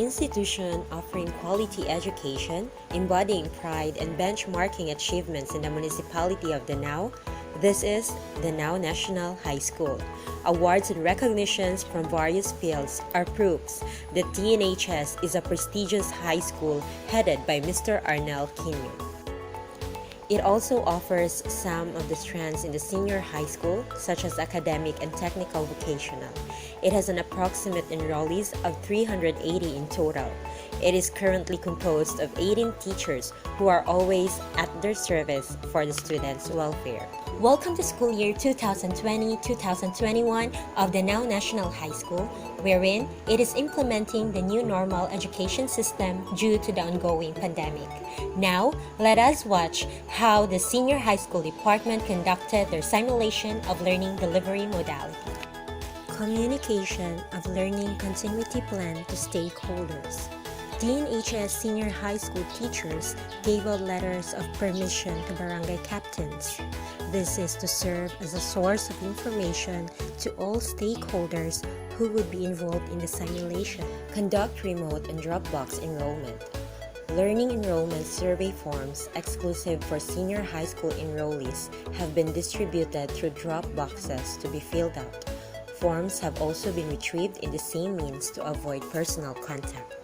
institution offering quality education, embodying pride and benchmarking achievements in the municipality of Danao. This is Danao National High School. Awards and recognitions from various fields are proofs that DNHS is a prestigious high school headed by Mr. Arnel Quino. It also offers some of the strands in the senior high school, such as academic and technical vocational. It has an approximate enrollees of 380 in total. It is currently composed of 18 teachers who are always at their service for the students' welfare. Welcome to school year 2020-2021 of the Danao National High School, wherein it is implementing the new normal education system due to the ongoing pandemic. Now, let us watch how the senior high school department conducted their simulation of learning delivery modality. Communication of learning continuity plan to stakeholders. DNHS senior high school teachers gave out letters of permission to barangay captains. This is to serve as a source of information to all stakeholders who would be involved in the simulation. Conduct remote and Dropbox enrollment. Learning enrollment survey forms exclusive for senior high school enrollees have been distributed through Dropboxes to be filled out. Forms have also been retrieved in the same means to avoid personal contact.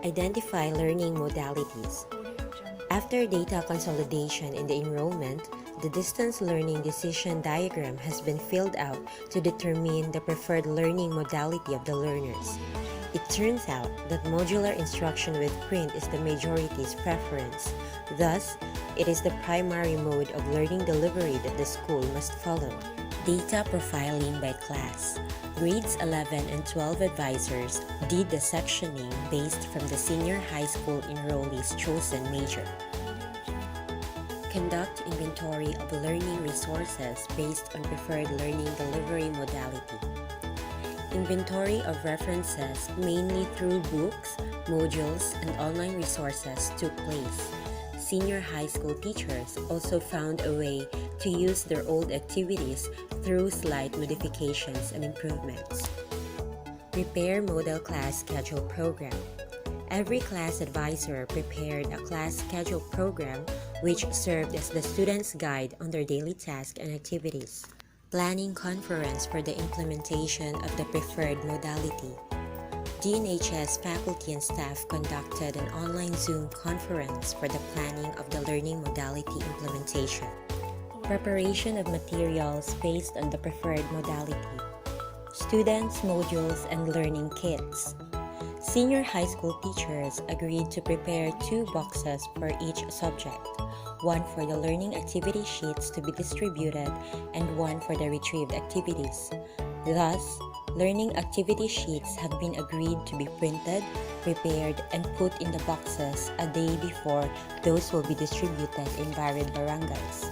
Identify learning modalities. After data consolidation in the enrollment, the distance learning decision diagram has been filled out to determine the preferred learning modality of the learners. It turns out that modular instruction with print is the majority's preference. Thus, it is the primary mode of learning delivery that the school must follow. Data profiling by class. Grades 11 and 12 advisors did the sectioning based from the senior high school enrollees' chosen major. Conduct inventory of learning resources based on preferred learning delivery modality. Inventory of references mainly through books, modules, and online resources took place. Senior high school teachers also found a way to use their old activities through slight modifications and improvements. Prepare model class schedule program. Every class advisor prepared a class schedule program which served as the students' guide on their daily tasks and activities. Planning conference for the implementation of the preferred modality. DNHS faculty and staff conducted an online Zoom conference for the planning of the learning modality implementation. Preparation of materials based on the preferred modality. Students, modules, and learning kits. Senior high school teachers agreed to prepare 2 boxes for each subject, one for the learning activity sheets to be distributed and one for the retrieved activities. Thus, learning activity sheets have been agreed to be printed, prepared, and put in the boxes a day before those will be distributed in varied barangays.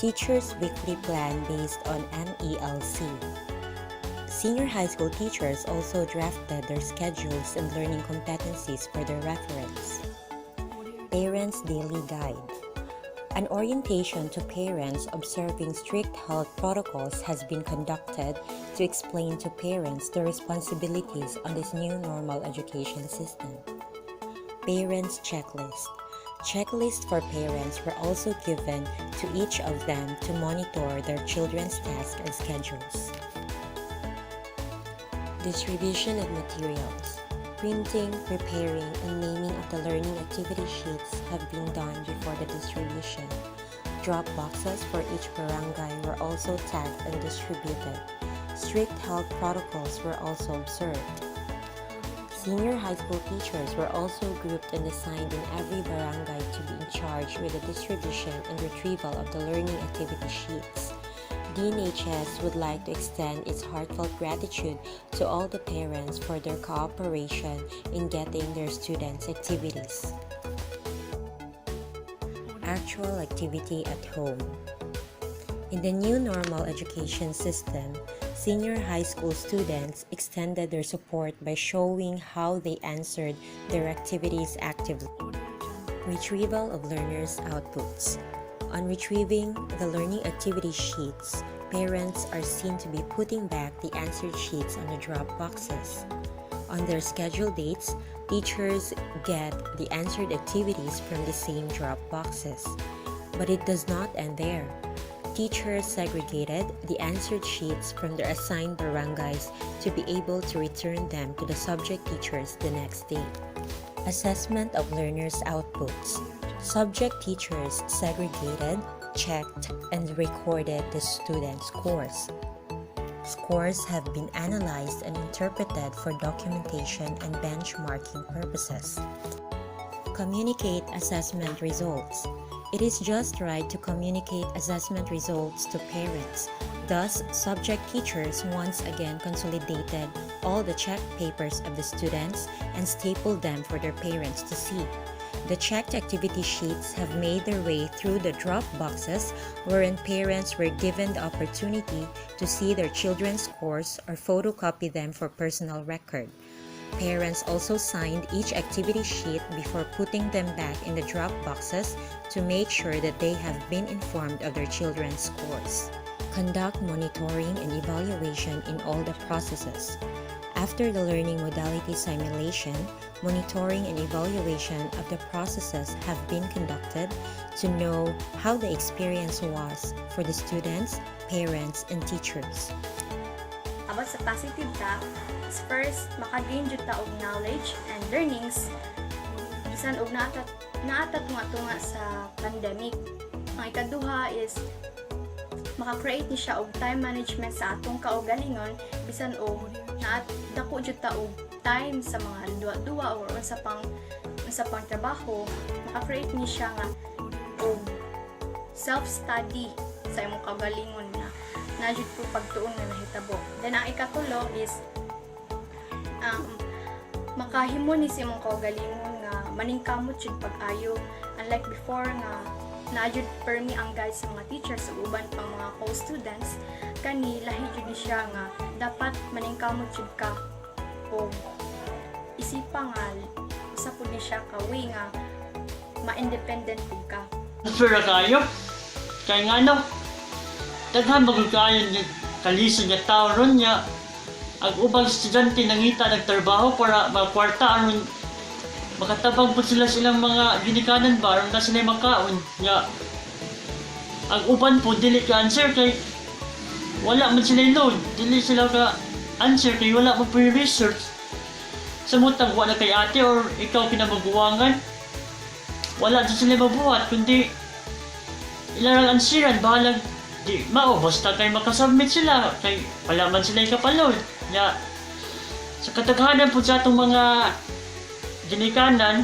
Teachers' weekly plan based on MELC. Senior high school teachers also drafted their schedules and learning competencies for their reference. Parents' Daily Guide. An orientation to parents observing strict health protocols has been conducted to explain to parents the responsibilities on this new normal education system. Parents' Checklist. Checklists for parents were also given to each of them to monitor their children's tasks and schedules. Distribution of materials. Printing, preparing, and naming of the learning activity sheets have been done before the distribution. Drop boxes for each barangay were also tagged and distributed. Strict health protocols were also observed. Senior high school teachers were also grouped and assigned in every barangay to be in charge with the distribution and retrieval of the learning activity sheets. DNHS would like to extend its heartfelt gratitude to all the parents for their cooperation in getting their students' activities. Actual activity at home. In the new normal education system, senior high school students extended their support by showing how they answered their activities actively. Retrieval of learners' outputs. On retrieving the learning activity sheets, parents are seen to be putting back the answered sheets on the drop boxes. On their scheduled dates, teachers get the answered activities from the same drop boxes. But it does not end there. Teachers segregated the answered sheets from their assigned barangays to be able to return them to the subject teachers the next day. Assessment of learners' outputs. Subject teachers segregated, checked, and recorded the students' scores. Scores have been analyzed and interpreted for documentation and benchmarking purposes. Communicate assessment results. It is just right to communicate assessment results to parents. Thus, subject teachers once again consolidated all the checked papers of the students and stapled them for their parents to see. The checked activity sheets have made their way through the drop boxes wherein parents were given the opportunity to see their children's scores or photocopy them for personal record. Parents also signed each activity sheet before putting them back in the drop boxes to make sure that they have been informed of their children's scores. Conduct monitoring and evaluation in all the processes. After the learning modality simulation, monitoring and evaluation of the processes have been conducted to know how the experience was for the students, parents, and teachers. About sa positive ta, first, maka-gain jud ta og knowledge and learnings bisan og naatat tunga sa pandemic. Ang ikaduha is maka-create ni siya og time management sa atong kaugalingon bisan og dako jud ta og time sa mga duwa-duwa or unsa pang trabaho. Maka-create ni siya nga og self-study sa imong kaugalingon na jud po pagtuon nga nahitabo. Then ang ikatulo is makahimo ni sa imong kaugalingon nga maningkamot jud pag-ayo, unlike before nga na-jud permi ang guide sa mga teachers ug uban pang mga co-students, kani lahi jud ni siya nga dapat maningkamot jud ka o isipa nga usa pud ni siya ka way nga ma-independent pud ka. Nasura kayo kay ngano daghan bagud kayo ni kalisod nga tawo ron nya ang ubang estudyante nangita nagtrabaho para makwarta aron makatabang po silang mga ginikanan ba aron na sila makaon nya ang uban po dili ka answer kay wala man sila load dili sila ka answer kay wala mo pre-research samutang wala kay ate or ikaw kinamaguwangan wala din sila mabuhat kundi ilang answeran bahalag di mao basta kay makasubmit sila kay wala man sila ikapaload nya sa kataghanan po sa atong mga ginikanan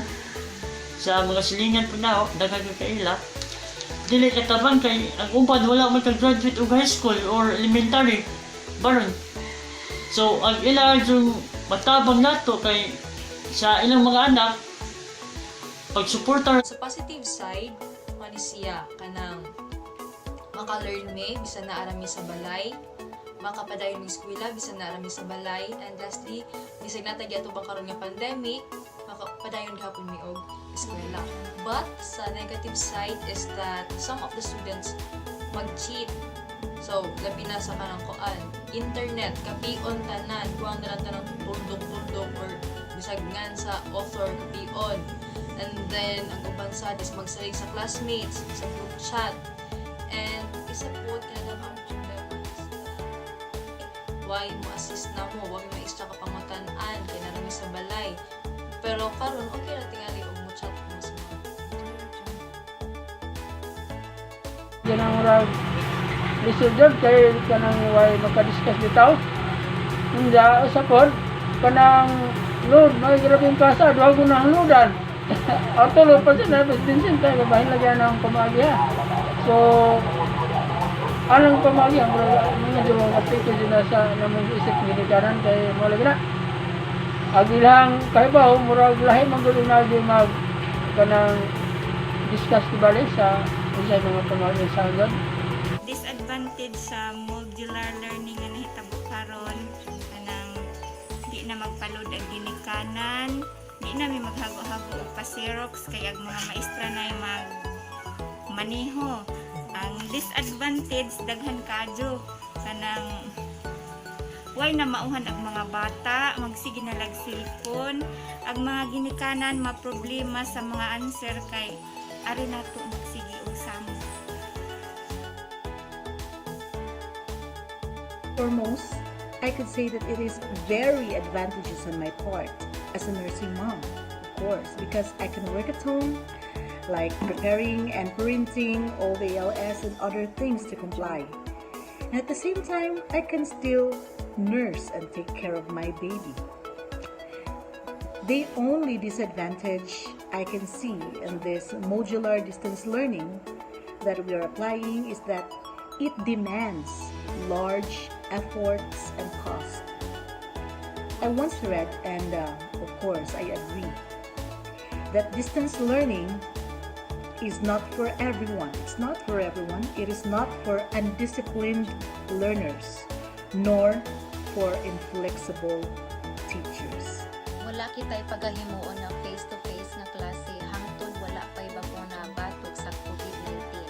sa mga silingan po na daghan kaila dili katabang kay ang uban wala man ka-graduate og high school or elementary baron so ang ilang yung matabang nato kay sa ilang mga anak pagsuporta sa positive side ani siya kanang maka-learn me bisan na arami sa balay makapadayon ng eskwela bisan na arami sa balay and lastly bisag natagya ato bang karon nga pandemic makapadayon gahapon mi og eskwela. But sa negative side is that some of the students mag-cheat. So labi na sa kanang kuan internet kapion tanan kuang na tanang tundok-tundok or bisag ngan sa author kapion. And then ang uban sad is magsalig sa classmates sa group chat and isa po kanang ang why mo assist na mo, wag mo extra kapangutan-an kay narami sa balay. Pero karon okay ra tingali og mo chat mo sa mga. Yan ang murag lisod kay kanang way makadiscuss bitaw.Unda sa pod kanang load may grabing kasa duha gunang loadan. Auto lo pa sa Vincent tayo bahin lagyan ng pamagya. So alang pamagi ang mga jawang apiko dina sa namong isip ginikanan kay mo lagi na agilang kay ba murag lahi magulong na mag kanang discuss tibali sa usa mga pamagi sa agad. Disadvantage sa modular learning nga nahitabo karon kanang di na magpaload ang ginikanan, di na may maghago-hago og pa-xerox kay ang mga maestra na mag maneho. Ang disadvantage daghan kadyo kanang Way na mauhan ang mga bata, magsige na lag cellphone, ang mga ginikanan maproblema sa mga answer kay ari nato magsige og samo. Foremost, I could say that it is very advantageous on my part as a nursing mom, of course, because I can work at home, like preparing and printing all the ALS and other things to comply. And at the same time, I can still nurse and take care of my baby. The only disadvantage I can see in this modular distance learning that we are applying is that it demands large efforts and cost. I once read, and of course I agree, that distance learning is not for everyone. It's not for everyone. It is not for undisciplined learners, nor for inflexible teachers. Wala kita'y pagahimuon na face-to-face nga klase hangtod wala pa'y bakuna batok sa COVID-19.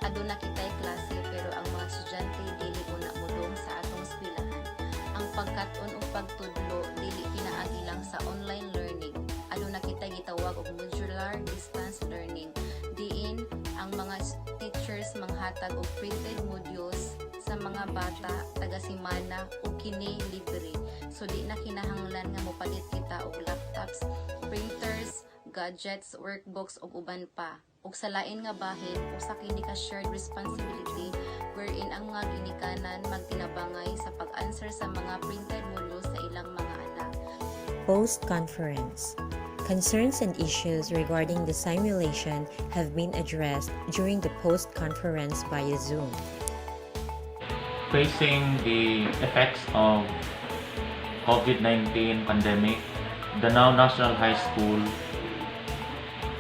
Aduna kita'y klase pero ang mga estudyante dili una mudong sa atong eskwelahan. Ang pagkat-on o pagtudlo dili pinaagi lang sa online learning. Aduna kita'y gitawag og modular distance learning. Diin ang mga teachers manghatag og printed modules sa mga bata taga simana ug kini libre. So di na kinahanglan nga mopalit kita og laptops, printers, gadgets, workbooks ug uban pa. Ug sa lain nga bahin, usa kini ka shared responsibility wherein ang mga ginikanan magtinabangay sa pag-answer sa mga printed modules sa ilang mga anak. Post-conference. Concerns and issues regarding the simulation have been addressed during the post-conference via Zoom. Facing the effects of COVID-19 pandemic, Danao National High School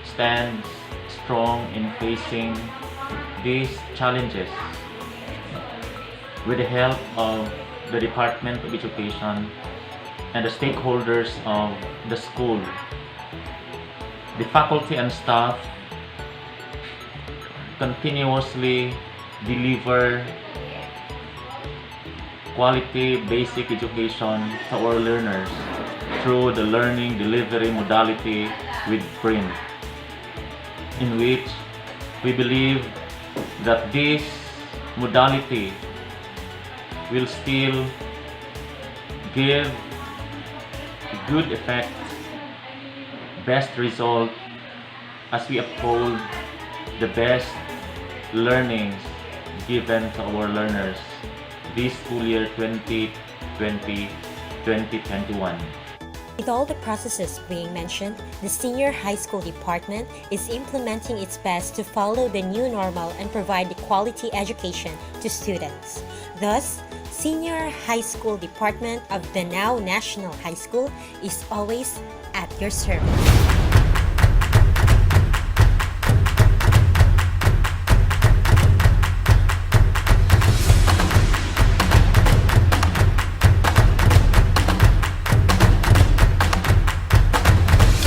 stands strong in facing these challenges with the help of the Department of Education and the stakeholders of the school. The faculty and staff continuously deliver quality basic education to our learners through the learning delivery modality with print, in which we believe that this modality will still give good effect, best result as we uphold the best learnings given to our learners this school year 2020-2021. With all the processes being mentioned, the senior high school department is implementing its best to follow the new normal and provide the quality education to students. Thus, Senior High School Department of Danao National High School is always at your service.